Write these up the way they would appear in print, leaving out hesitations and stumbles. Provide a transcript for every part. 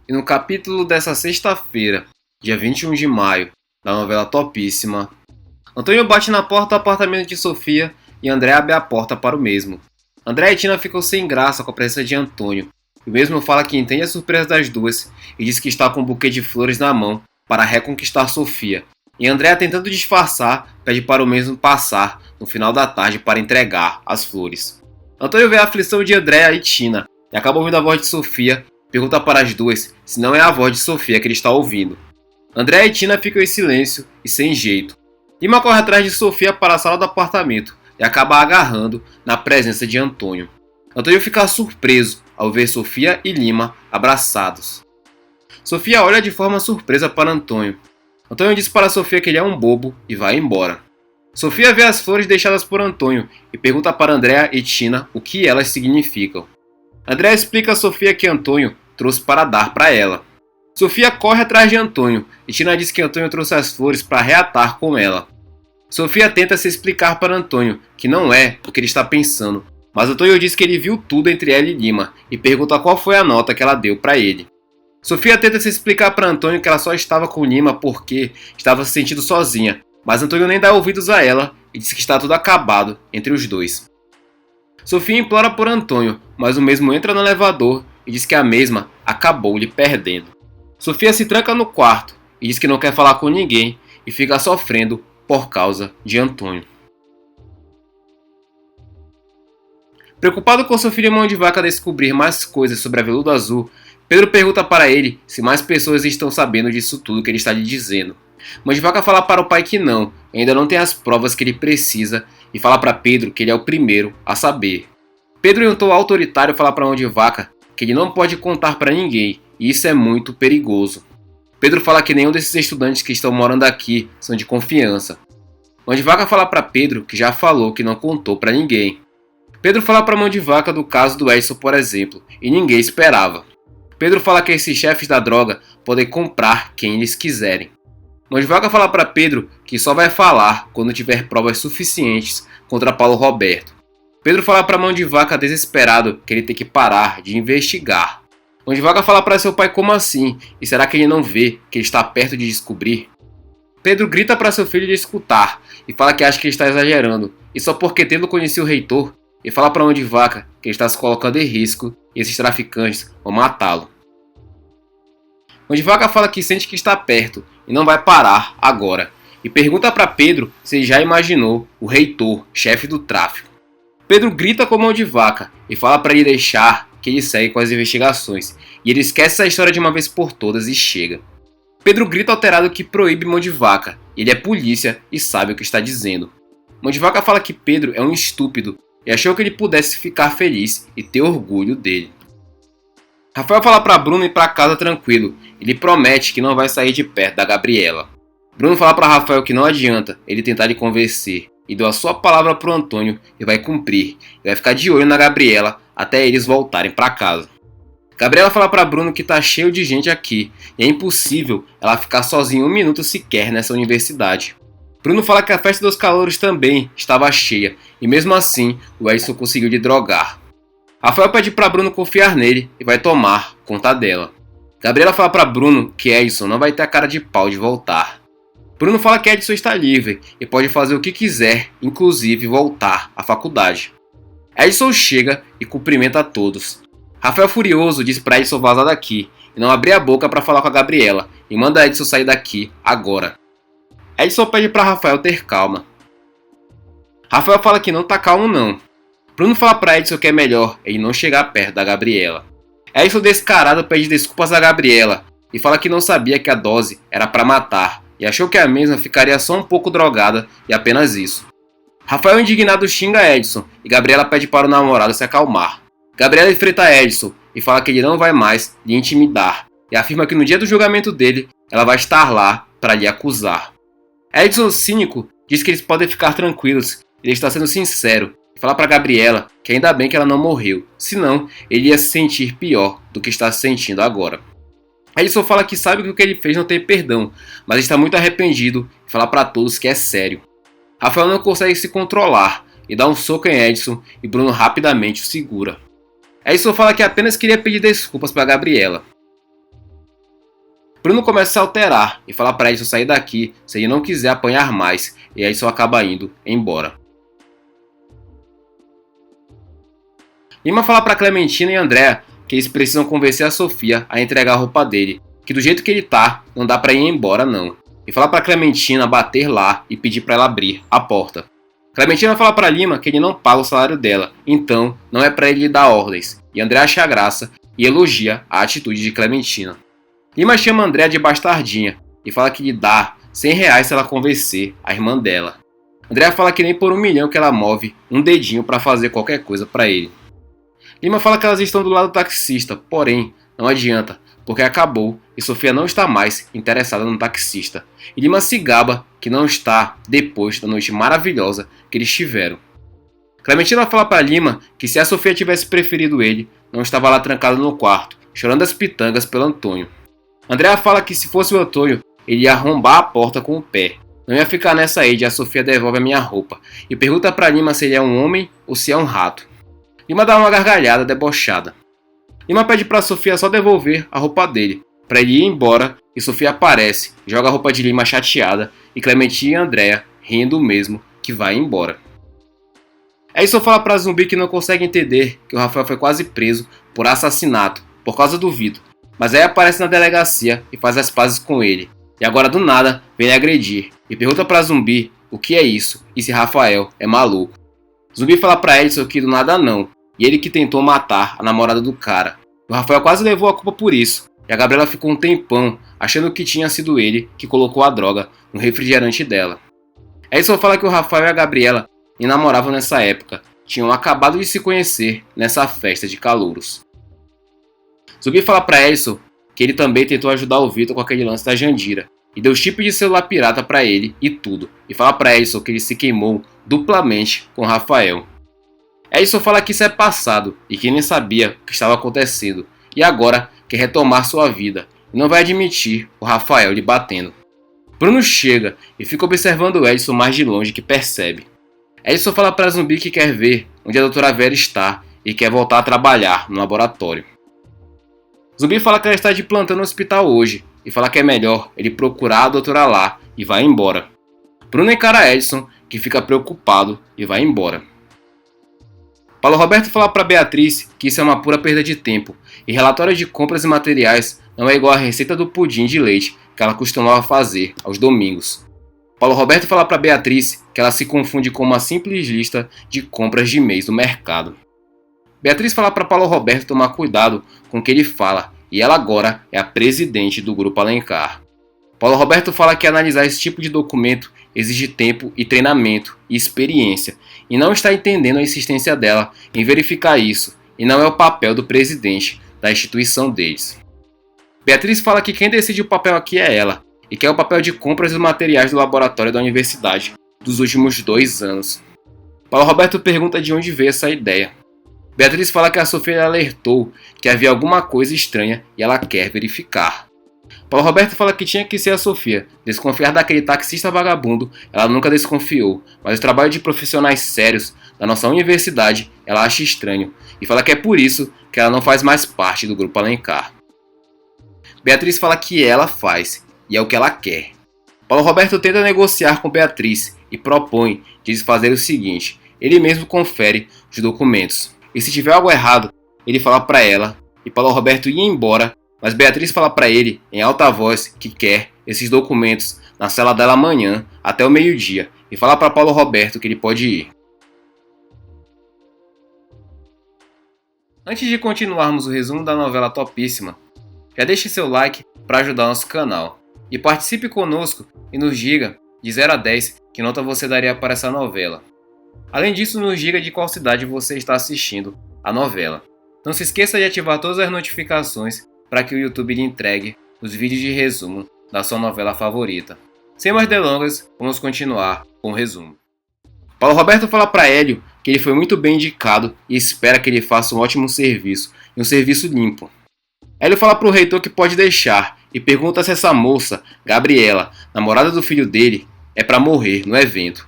E no capítulo dessa sexta-feira, dia 21 de maio, da novela Topíssima, Antônio bate na porta do apartamento de Sofia e André abre a porta para o mesmo. André e Tina ficam sem graça com a presença de Antônio. O mesmo fala que entende a surpresa das duas e diz que está com um buquê de flores na mão para reconquistar Sofia. E André, tentando disfarçar, pede para o mesmo passar no final da tarde para entregar as flores. Antônio vê a aflição de André e Tina e acaba ouvindo a voz de Sofia. Pergunta para as duas se não é a voz de Sofia que ele está ouvindo. André e Tina ficam em silêncio e sem jeito. Lima corre atrás de Sofia para a sala do apartamento e acaba agarrando na presença de Antônio. Antônio fica surpreso ao ver Sofia e Lima abraçados. Sofia olha de forma surpresa para Antônio. Antônio diz para Sofia que ele é um bobo e vai embora. Sofia vê as flores deixadas por Antônio e pergunta para André e Tina o que elas significam. André explica a Sofia que Antônio trouxe para dar para ela. Sofia corre atrás de Antônio e Tina diz que Antônio trouxe as flores para reatar com ela. Sofia tenta se explicar para Antônio que não é o que ele está pensando, mas Antônio diz que ele viu tudo entre ela e Lima e pergunta qual foi a nota que ela deu para ele. Sofia tenta se explicar para Antônio que ela só estava com Lima porque estava se sentindo sozinha, mas Antônio nem dá ouvidos a ela e diz que está tudo acabado entre os dois. Sofia implora por Antônio, mas o mesmo entra no elevador e diz que a mesma acabou lhe perdendo. Sofia se tranca no quarto e diz que não quer falar com ninguém e fica sofrendo por causa de Antônio. Preocupado com seu filho Mão de Vaca descobrir mais coisas sobre a Veludo Azul, Pedro pergunta para ele se mais pessoas estão sabendo disso tudo que ele está lhe dizendo. Mão de Vaca fala para o pai que não, ainda não tem as provas que ele precisa e fala para Pedro que ele é o primeiro a saber. Pedro, em um tom autoritário, fala para Mão de Vaca que ele não pode contar para ninguém e isso é muito perigoso. Pedro fala que nenhum desses estudantes que estão morando aqui são de confiança. Mão de Vaca fala para Pedro que já falou que não contou para ninguém. Pedro fala para Mão de Vaca do caso do Edson, por exemplo, e ninguém esperava. Pedro fala que esses chefes da droga podem comprar quem eles quiserem. Mão de Vaca fala para Pedro que só vai falar quando tiver provas suficientes contra Paulo Roberto. Pedro fala para Mão de Vaca desesperado que ele tem que parar de investigar. Mão de Vaca fala para seu pai como assim, e será que ele não vê que ele está perto de descobrir? Pedro grita para seu filho de escutar e fala que acha que ele está exagerando, e só porque tendo conhecido o reitor, ele fala para Mão de Vaca que ele está se colocando em risco e esses traficantes vão matá-lo. Mão de Vaca fala que sente que está perto e não vai parar agora, e pergunta para Pedro se ele já imaginou o reitor, chefe do tráfico. Pedro grita com Mão de Vaca e fala para ele deixar que ele segue com as investigações, e ele esquece essa história de uma vez por todas e chega. Pedro grita alterado que proíbe Mão de Vaca, ele é polícia e sabe o que está dizendo. Mão de Vaca fala que Pedro é um estúpido e achou que ele pudesse ficar feliz e ter orgulho dele. Rafael fala para Bruno ir para casa tranquilo, ele promete que não vai sair de perto da Gabriela. Bruno fala para Rafael que não adianta ele tentar lhe convencer, e deu a sua palavra para o Antônio e vai cumprir, e vai ficar de olho na Gabriela até eles voltarem para casa. Gabriela fala para Bruno que tá cheio de gente aqui e é impossível ela ficar sozinha um minuto sequer nessa universidade. Bruno fala que a festa dos calouros também estava cheia e mesmo assim o Edson conseguiu lhe drogar. Rafael pede para Bruno confiar nele e vai tomar conta dela. Gabriela fala para Bruno que Edson não vai ter a cara de pau de voltar. Bruno fala que Edson está livre e pode fazer o que quiser, inclusive voltar à faculdade. Edson chega e cumprimenta a todos. Rafael furioso diz para Edson vazar daqui e não abrir a boca para falar com a Gabriela e manda Edson sair daqui agora. Edson pede para Rafael ter calma. Rafael fala que não tá calmo não. Bruno fala para Edson que é melhor ele não chegar perto da Gabriela. Edson descarado pede desculpas a Gabriela e fala que não sabia que a dose era para matar e achou que a mesma ficaria só um pouco drogada e apenas isso. Rafael indignado xinga Edson e Gabriela pede para o namorado se acalmar. Gabriela enfrenta Edson e fala que ele não vai mais lhe intimidar e afirma que no dia do julgamento dele ela vai estar lá para lhe acusar. Edson, cínico, diz que eles podem ficar tranquilos, ele está sendo sincero e fala para Gabriela que ainda bem que ela não morreu, senão ele ia se sentir pior do que está se sentindo agora. Edson fala que sabe que o que ele fez não tem perdão, mas está muito arrependido e fala para todos que é sério. Rafael não consegue se controlar e dá um soco em Edson e Bruno rapidamente o segura. Edson fala que apenas queria pedir desculpas para Gabriela. Bruno começa a se alterar e fala para Edson sair daqui se ele não quiser apanhar mais, e Edson acaba indo embora. Lima fala para Clementina e Andréa que eles precisam convencer a Sofia a entregar a roupa dele, que do jeito que ele tá, não dá para ir embora não. E fala para Clementina bater lá e pedir para ela abrir a porta. Clementina fala para Lima que ele não paga o salário dela, então não é para ele dar ordens, e André acha graça e elogia a atitude de Clementina. Lima chama André de bastardinha e fala que lhe dá R$100 se ela convencer a irmã dela. André fala que nem por R$1 milhão que ela move um dedinho para fazer qualquer coisa para ele. Lima fala que elas estão do lado do taxista, porém não adianta, porque acabou e Sofia não está mais interessada no taxista. E Lima se gaba que não está depois da noite maravilhosa que eles tiveram. Clementina fala para Lima que se a Sofia tivesse preferido ele, não estava lá trancado no quarto, chorando as pitangas pelo Antônio. Andréa fala que se fosse o Antônio, ele ia arrombar a porta com o pé. Não ia ficar nessa aí de a Sofia devolve a minha roupa. E pergunta para Lima se ele é um homem ou se é um rato. Lima dá uma gargalhada debochada. Lima pede para Sofia só devolver a roupa dele, para ele ir embora, e Sofia aparece, joga a roupa de Lima chateada, e Clementina e Andréa rindo mesmo que vai embora. Edson fala para Zumbi que não consegue entender que o Rafael foi quase preso por assassinato, por causa do Vitor, mas aí aparece na delegacia e faz as pazes com ele, e agora do nada vem agredir, e pergunta para Zumbi o que é isso e se Rafael é maluco. Zumbi fala para Edson que do nada não, e ele que tentou matar a namorada do cara. O Rafael quase levou a culpa por isso, e a Gabriela ficou um tempão achando que tinha sido ele que colocou a droga no refrigerante dela. Edson fala que o Rafael e a Gabriela nem namoravam nessa época, tinham acabado de se conhecer nessa festa de calouros. Zumbi fala para Edson que ele também tentou ajudar o Vitor com aquele lance da Jandira, e deu chip de celular pirata para ele e tudo, e fala para Edson que ele se queimou duplamente com o Rafael. Edson fala que isso é passado e que nem sabia o que estava acontecendo, e agora quer retomar sua vida, e não vai admitir o Rafael lhe batendo. Bruno chega e fica observando o Edson mais de longe que percebe. Edson fala para Zumbi que quer ver onde a doutora Vera está e quer voltar a trabalhar no laboratório. Zumbi fala que ela está de plantão no hospital hoje e fala que é melhor ele procurar a doutora lá e vai embora. Bruno encara Edson, que fica preocupado e vai embora. Paulo Roberto fala para Beatriz que isso é uma pura perda de tempo e relatório de compras e materiais não é igual à receita do pudim de leite que ela costumava fazer aos domingos. Paulo Roberto fala para Beatriz que ela se confunde com uma simples lista de compras de mês do mercado. Beatriz fala para Paulo Roberto tomar cuidado com o que ele fala e ela agora é a presidente do Grupo Alencar. Paulo Roberto fala que analisar esse tipo de documento exige tempo e treinamento e experiência e não está entendendo a insistência dela em verificar isso e não é o papel do presidente da instituição deles. Beatriz fala que quem decide o papel aqui é ela e que é o papel de compras dos materiais do laboratório da universidade dos últimos 2 anos. Paulo Roberto pergunta de onde veio essa ideia. Beatriz fala que a Sofia alertou que havia alguma coisa estranha e ela quer verificar. Paulo Roberto fala que tinha que ser a Sofia. Desconfiar daquele taxista vagabundo, ela nunca desconfiou, mas o trabalho de profissionais sérios da nossa universidade ela acha estranho e fala que é por isso que ela não faz mais parte do Grupo Alencar. Beatriz fala que ela faz e é o que ela quer. Paulo Roberto tenta negociar com Beatriz e propõe de fazer o seguinte: ele mesmo confere os documentos. E se tiver algo errado, ele fala para ela e Paulo Roberto ia embora, mas Beatriz fala para ele em alta voz que quer esses documentos na cela dela amanhã até o meio-dia e fala para Paulo Roberto que ele pode ir. Antes de continuarmos o resumo da novela Topíssima, já deixe seu like para ajudar nosso canal e participe conosco e nos diga de 0 a 10 que nota você daria para essa novela. Além disso, nos diga de qual cidade você está assistindo a novela. Não se esqueça de ativar todas as notificações para que o YouTube lhe entregue os vídeos de resumo da sua novela favorita. Sem mais delongas, vamos continuar com o resumo. Paulo Roberto fala para Hélio que ele foi muito bem indicado e espera que ele faça um ótimo serviço e um serviço limpo. Hélio fala para o reitor que pode deixar e pergunta se essa moça, Gabriela, namorada do filho dele, é para morrer no evento.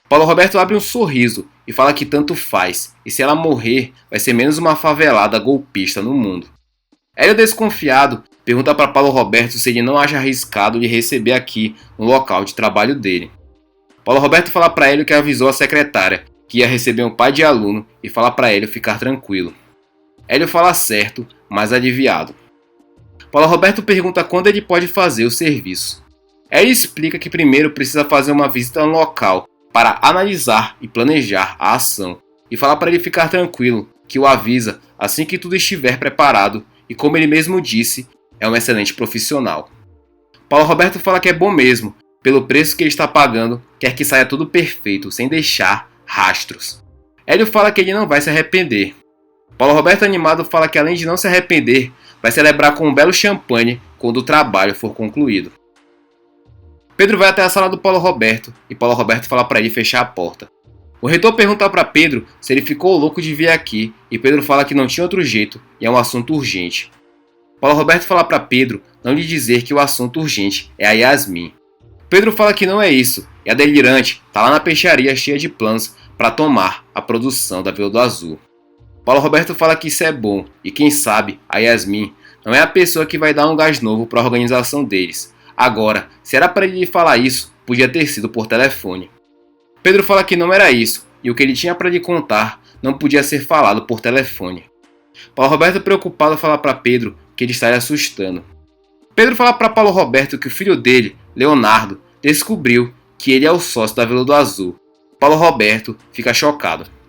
Paulo Roberto abre um sorriso e fala que tanto faz, e se ela morrer, vai ser menos uma favelada golpista no mundo. Hélio, desconfiado, pergunta para Paulo Roberto se ele não acha arriscado lhe receber aqui no local de trabalho dele. Paulo Roberto fala para Hélio que avisou a secretária que ia receber um pai de aluno e fala para Hélio ficar tranquilo. Hélio fala certo, mas aliviado. Paulo Roberto pergunta quando ele pode fazer o serviço. Hélio explica que primeiro precisa fazer uma visita no local para analisar e planejar a ação e fala para ele ficar tranquilo, que o avisa assim que tudo estiver preparado e, como ele mesmo disse, é um excelente profissional. Paulo Roberto fala que é bom mesmo, pelo preço que ele está pagando, quer que saia tudo perfeito, sem deixar rastros. Hélio fala que ele não vai se arrepender. Paulo Roberto animado fala que além de não se arrepender, vai celebrar com um belo champanhe quando o trabalho for concluído. Pedro vai até a sala do Paulo Roberto e Paulo Roberto fala para ele fechar a porta. O reitor pergunta para Pedro se ele ficou louco de vir aqui e Pedro fala que não tinha outro jeito e é um assunto urgente. Paulo Roberto fala para Pedro não lhe dizer que o assunto urgente é a Yasmin. Pedro fala que não é isso e a delirante está lá na peixaria cheia de planos para tomar a produção da Veludo Azul. Paulo Roberto fala que isso é bom e quem sabe a Yasmin não é a pessoa que vai dar um gás novo para a organização deles. Agora, se era para ele falar isso, podia ter sido por telefone. Pedro fala que não era isso e o que ele tinha para lhe contar não podia ser falado por telefone. Paulo Roberto preocupado fala para Pedro que ele está lhe assustando. Pedro fala para Paulo Roberto que o filho dele, Leonardo, descobriu que ele é o sócio da Veludo Azul. Paulo Roberto fica chocado.